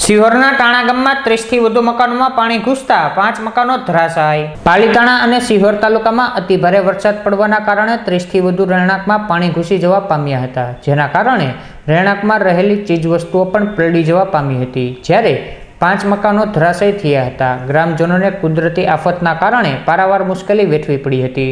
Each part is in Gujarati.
સિહોરના ટાણા ગામમાં 30 થી વધુ મકાનોમાં પાણી ઘૂસતા 5 મકાનો ધરાશાય। પાલીતાણા અને સિહોર તાલુકામાં અતિભારે વરસાદ પડવાના કારણે 30 થી વધુ રહેણાંકમાં પાણી ઘૂસી જવા પામ્યા હતા, જેના કારણે રહેણાંકમાં રહેલી ચીજવસ્તુઓ પણ પલળી જવા પામી હતી, જ્યારે 5 મકાનો ધરાશાયી થયા હતા। ગ્રામજનોને કુદરતી આફતના કારણે પારાવાર મુશ્કેલી વેઠવી પડી હતી।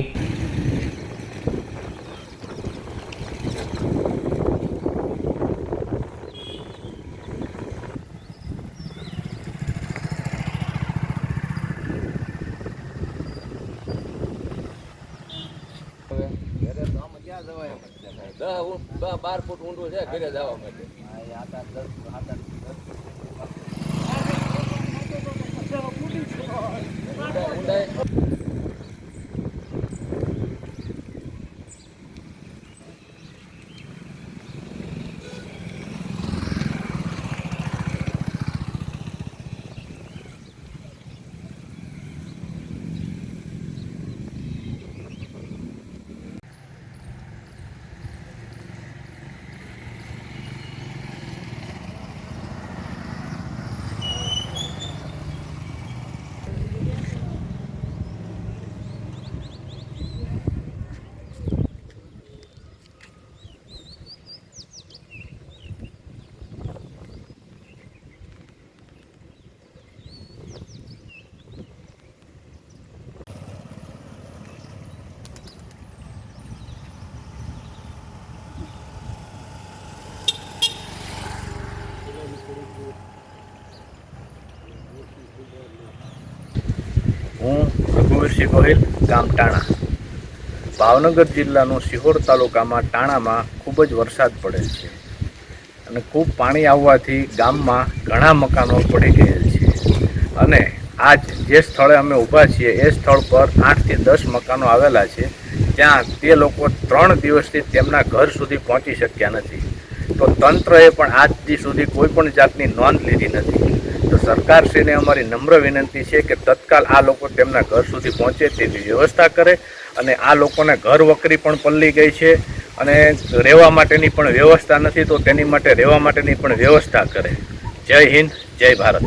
ઘરે તો આમાં ક્યાં જવાય? 10-12 ફૂટ ઊંડું છે ઘરે જવા માટે। હું રઘુવીરસિંહ ગોહિલ, ગામ ટાણા। ભાવનગર જિલ્લાનું સિહોર તાલુકામાં ટાણામાં ખૂબ જ વરસાદ પડે છે અને ખૂબ પાણી આવવાથી ગામમાં ઘણા મકાનો પડી ગયેલ છે અને આજ જે સ્થળે અમે ઊભા છીએ એ સ્થળ પર 8 થી 10 મકાનો આવેલા છે, ત્યાં તે લોકો 3 દિવસથી તેમના ઘર સુધી પહોંચી શક્યા નથી। તો તંત્રએ પણ આજ સુધી કોઈ પણ જાતની નોંધ લીધી નથી। તો સરકારશ્રીને અમારી નમ્ર વિનંતી છે કે તત્કાલ આ લોકો તેમના ઘર સુધી પહોંચે તેની વ્યવસ્થા કરે અને આ લોકોને ઘર વકરી પણ પલળી ગઈ છે અને રહેવા માટેની પણ વ્યવસ્થા નથી, તો તેની માટે રહેવા માટેની પણ વ્યવસ્થા કરે। જય હિન્દ, જય ભારત।